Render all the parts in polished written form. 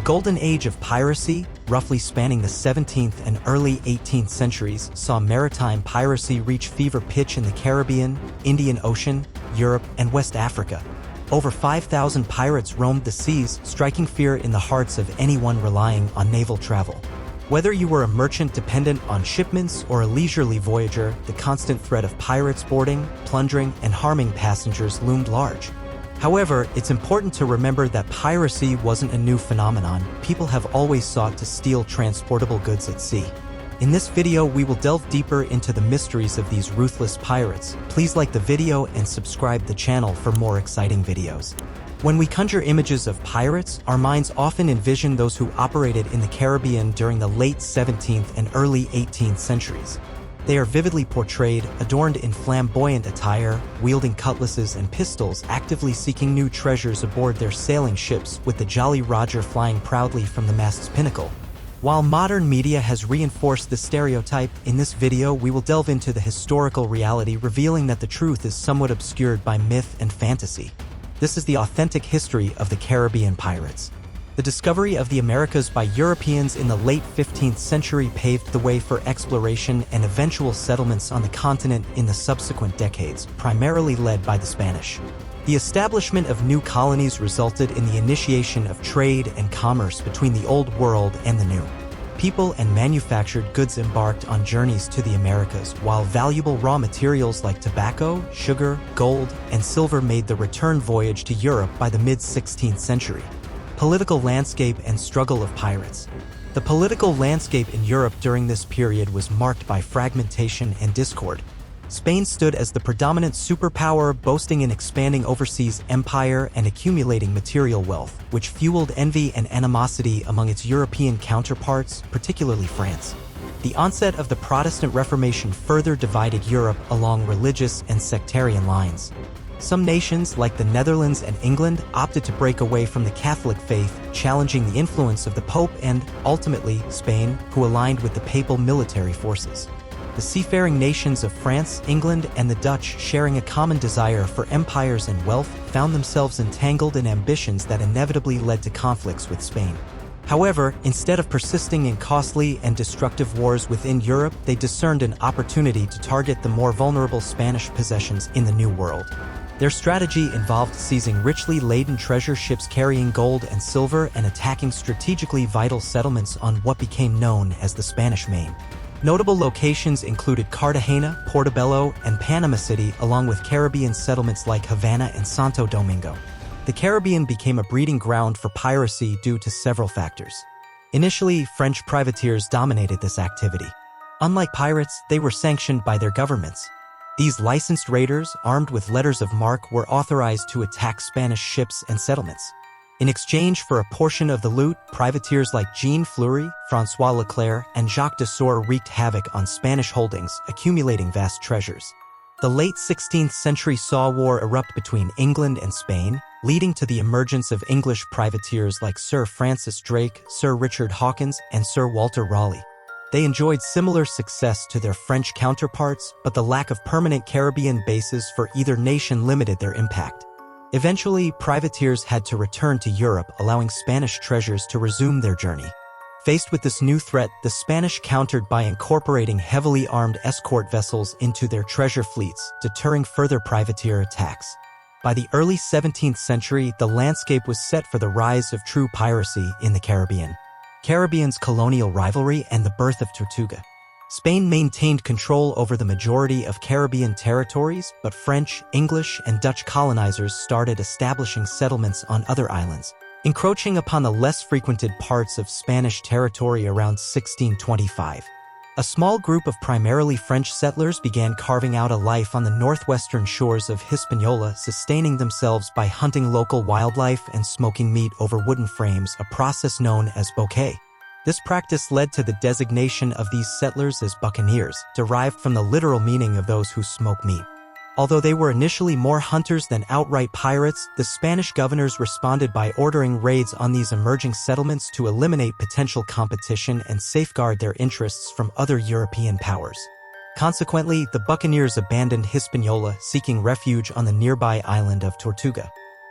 golden age of piracy, roughly spanning the 17th and early 18th centuries, saw maritime piracy reach fever pitch in the Caribbean, Indian Ocean, Europe, and West Africa. Over 5,000 pirates roamed the seas, striking fear in the hearts of anyone relying on naval travel. Whether you were a merchant dependent on shipments or a leisurely voyager, the constant threat of pirates boarding, plundering, and harming passengers loomed large. However, it's important to remember that piracy wasn't a new phenomenon. People have always sought to steal transportable goods at sea. In this video, we will delve deeper into the mysteries of these ruthless pirates. Please like the video and subscribe the channel for more exciting videos. When we conjure images of pirates, our minds often envision those who operated in the Caribbean during the late 17th and early 18th centuries. They are vividly portrayed, adorned in flamboyant attire, wielding cutlasses and pistols, actively seeking new treasures aboard their sailing ships, with the Jolly Roger flying proudly from the mast's pinnacle. While modern media has reinforced the stereotype, in this video we will delve into the historical reality, revealing that the truth is somewhat obscured by myth and fantasy. This is the authentic history of the Caribbean pirates. The discovery of the Americas by Europeans in the late 15th century paved the way for exploration and eventual settlements on the continent in the subsequent decades, primarily led by the Spanish. The establishment of new colonies resulted in the initiation of trade and commerce between the Old World and the New. People and manufactured goods embarked on journeys to the Americas, while valuable raw materials like tobacco, sugar, gold, and silver made the return voyage to Europe by the mid-16th century. Political landscape and struggle of pirates. The political landscape in Europe during this period was marked by fragmentation and discord. Spain stood as the predominant superpower, boasting an expanding overseas empire and accumulating material wealth, which fueled envy and animosity among its European counterparts, particularly France. The onset of the Protestant Reformation further divided Europe along religious and sectarian lines. Some nations, like the Netherlands and England, opted to break away from the Catholic faith, challenging the influence of the Pope and, ultimately, Spain, who aligned with the papal military forces. The seafaring nations of France, England, and the Dutch, sharing a common desire for empires and wealth, found themselves entangled in ambitions that inevitably led to conflicts with Spain. However, instead of persisting in costly and destructive wars within Europe, they discerned an opportunity to target the more vulnerable Spanish possessions in the New World. Their strategy involved seizing richly laden treasure ships carrying gold and silver and attacking strategically vital settlements on what became known as the Spanish Main. Notable locations included Cartagena, Portobello, and Panama City, along with Caribbean settlements like Havana and Santo Domingo. The Caribbean became a breeding ground for piracy due to several factors. Initially, French privateers dominated this activity. Unlike pirates, they were sanctioned by their governments. These licensed raiders, armed with letters of marque, were authorized to attack Spanish ships and settlements. In exchange for a portion of the loot, privateers like Jean Fleury, François Leclerc, and Jacques de Sore wreaked havoc on Spanish holdings, accumulating vast treasures. The late 16th century saw war erupt between England and Spain, leading to the emergence of English privateers like Sir Francis Drake, Sir Richard Hawkins, and Sir Walter Raleigh. They enjoyed similar success to their French counterparts, but the lack of permanent Caribbean bases for either nation limited their impact. Eventually, privateers had to return to Europe, allowing Spanish treasures to resume their journey. Faced with this new threat, the Spanish countered by incorporating heavily armed escort vessels into their treasure fleets, deterring further privateer attacks. By the early 17th century, the landscape was set for the rise of true piracy in the Caribbean. Caribbean's colonial rivalry and the birth of Tortuga. Spain maintained control over the majority of Caribbean territories, but French, English, and Dutch colonizers started establishing settlements on other islands, encroaching upon the less frequented parts of Spanish territory around 1625. A small group of primarily French settlers began carving out a life on the northwestern shores of Hispaniola, sustaining themselves by hunting local wildlife and smoking meat over wooden frames, a process known as bouquet. This practice led to the designation of these settlers as buccaneers, derived from the literal meaning of those who smoke meat. Although they were initially more hunters than outright pirates, the Spanish governors responded by ordering raids on these emerging settlements to eliminate potential competition and safeguard their interests from other European powers. Consequently, the buccaneers abandoned Hispaniola, seeking refuge on the nearby island of Tortuga.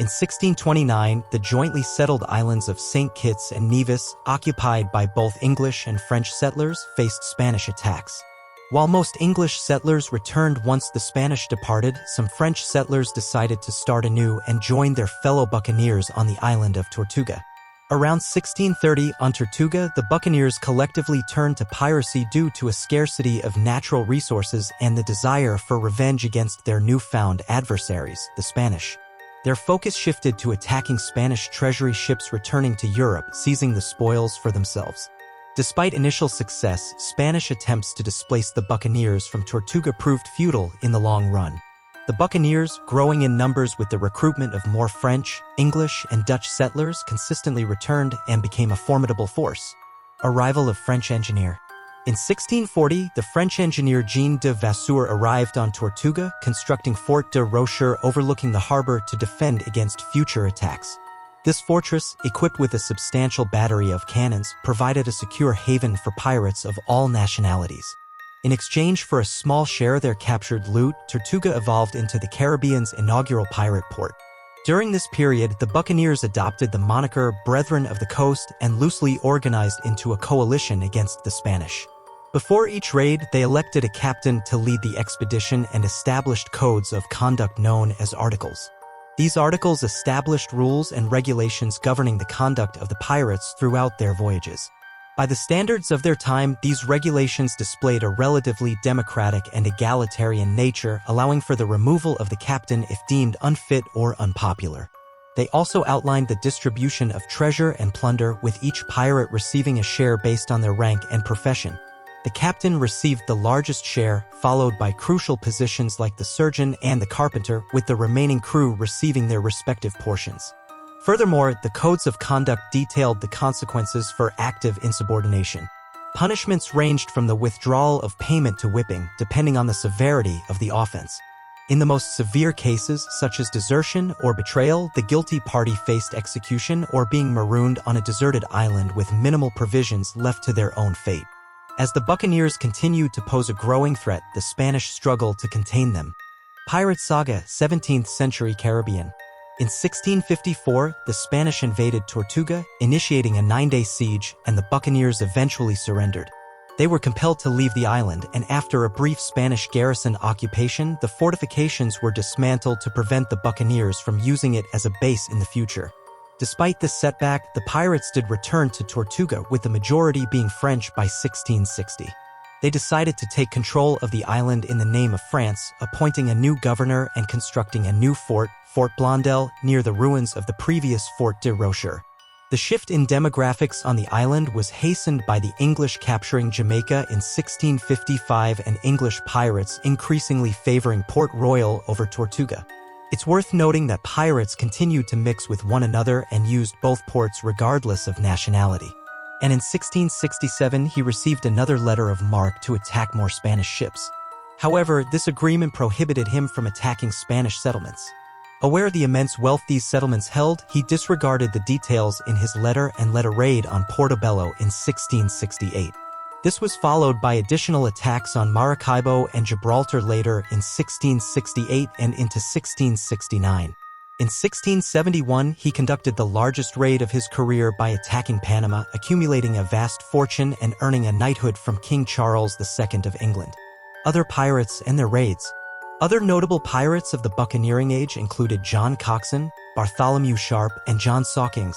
In 1629, the jointly settled islands of St. Kitts and Nevis, occupied by both English and French settlers, faced Spanish attacks. While most English settlers returned once the Spanish departed, some French settlers decided to start anew and joined their fellow buccaneers on the island of Tortuga. Around 1630, on Tortuga, the buccaneers collectively turned to piracy due to a scarcity of natural resources and the desire for revenge against their newfound adversaries, the Spanish. Their focus shifted to attacking Spanish treasury ships returning to Europe, seizing the spoils for themselves. Despite initial success, Spanish attempts to displace the buccaneers from Tortuga proved futile in the long run. The buccaneers, growing in numbers with the recruitment of more French, English, and Dutch settlers, consistently returned and became a formidable force. Arrival of French engineer. In 1640, the French engineer Jean de Vasseur arrived on Tortuga, constructing Fort de Rocher overlooking the harbor to defend against future attacks. This fortress, equipped with a substantial battery of cannons, provided a secure haven for pirates of all nationalities. In exchange for a small share of their captured loot, Tortuga evolved into the Caribbean's inaugural pirate port. During this period, the buccaneers adopted the moniker Brethren of the Coast and loosely organized into a coalition against the Spanish. Before each raid, they elected a captain to lead the expedition and established codes of conduct known as articles. These articles established rules and regulations governing the conduct of the pirates throughout their voyages. By the standards of their time, these regulations displayed a relatively democratic and egalitarian nature, allowing for the removal of the captain if deemed unfit or unpopular. They also outlined the distribution of treasure and plunder, with each pirate receiving a share based on their rank and profession. The captain received the largest share, followed by crucial positions like the surgeon and the carpenter, with the remaining crew receiving their respective portions. Furthermore, the codes of conduct detailed the consequences for active insubordination. Punishments ranged from the withdrawal of payment to whipping, depending on the severity of the offense. In the most severe cases, such as desertion or betrayal, the guilty party faced execution or being marooned on a deserted island with minimal provisions left to their own fate. As the buccaneers continued to pose a growing threat, the Spanish struggled to contain them. Pirate Saga, 17th century Caribbean. In 1654, the Spanish invaded Tortuga, initiating a 9-day siege, and the buccaneers eventually surrendered. They were compelled to leave the island, and after a brief Spanish garrison occupation, the fortifications were dismantled to prevent the buccaneers from using it as a base in the future. Despite this setback, the pirates did return to Tortuga, with the majority being French by 1660. They decided to take control of the island in the name of France, appointing a new governor and constructing a new fort, Fort Blondel, near the ruins of the previous Fort de Rocher. The shift in demographics on the island was hastened by the English capturing Jamaica in 1655 and English pirates increasingly favoring Port Royal over Tortuga. It's worth noting that pirates continued to mix with one another and used both ports regardless of nationality. And in 1667, he received another letter of marque to attack more Spanish ships. However, this agreement prohibited him from attacking Spanish settlements. Aware of the immense wealth these settlements held, he disregarded the details in his letter and led a raid on Portobello in 1668. This was followed by additional attacks on Maracaibo and Gibraltar later in 1668 and into 1669. In 1671, he conducted the largest raid of his career by attacking Panama, accumulating a vast fortune and earning a knighthood from King Charles II of England. Other pirates and their raids. Other notable pirates of the buccaneering age included John Coxon, Bartholomew Sharp, and John Sawkins.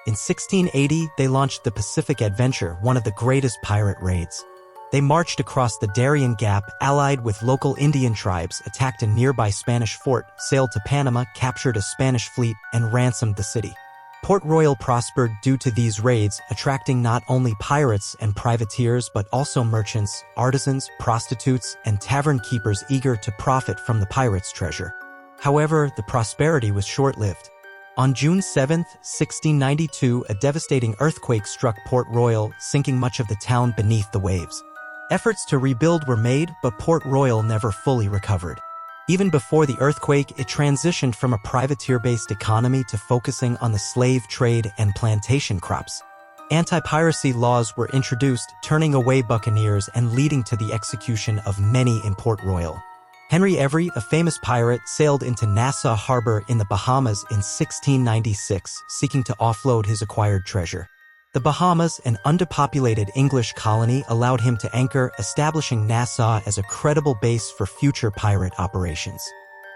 In 1680, they launched the Pacific Adventure, one of the greatest pirate raids. They marched across the Darien Gap, allied with local Indian tribes, attacked a nearby Spanish fort, sailed to Panama, captured a Spanish fleet, and ransomed the city. Port Royal prospered due to these raids, attracting not only pirates and privateers but also merchants, artisans, prostitutes, and tavern keepers eager to profit from the pirates' treasure. However, the prosperity was short-lived. On June 7, 1692, a devastating earthquake struck Port Royal, sinking much of the town beneath the waves. Efforts to rebuild were made, but Port Royal never fully recovered. Even before the earthquake, it transitioned from a privateer-based economy to focusing on the slave trade and plantation crops. Anti-piracy laws were introduced, turning away buccaneers and leading to the execution of many in Port Royal. Henry Every, a famous pirate, sailed into Nassau Harbor in the Bahamas in 1696, seeking to offload his acquired treasure. The Bahamas, an underpopulated English colony, allowed him to anchor, establishing Nassau as a credible base for future pirate operations.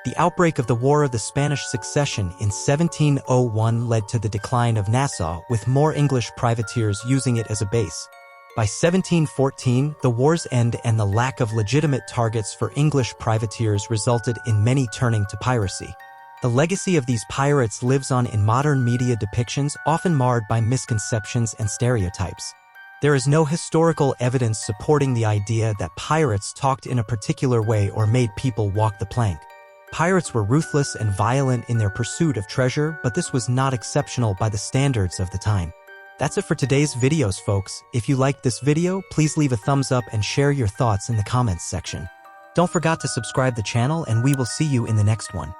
The outbreak of the War of the Spanish Succession in 1701 led to the decline of Nassau, with more English privateers using it as a base. By 1714, the war's end and the lack of legitimate targets for English privateers resulted in many turning to piracy. The legacy of these pirates lives on in modern media depictions, often marred by misconceptions and stereotypes. There is no historical evidence supporting the idea that pirates talked in a particular way or made people walk the plank. Pirates were ruthless and violent in their pursuit of treasure, but this was not exceptional by the standards of the time. That's it for today's videos, folks. If you liked this video, please leave a thumbs up and share your thoughts in the comments section. Don't forget to subscribe the channel, and we will see you in the next one.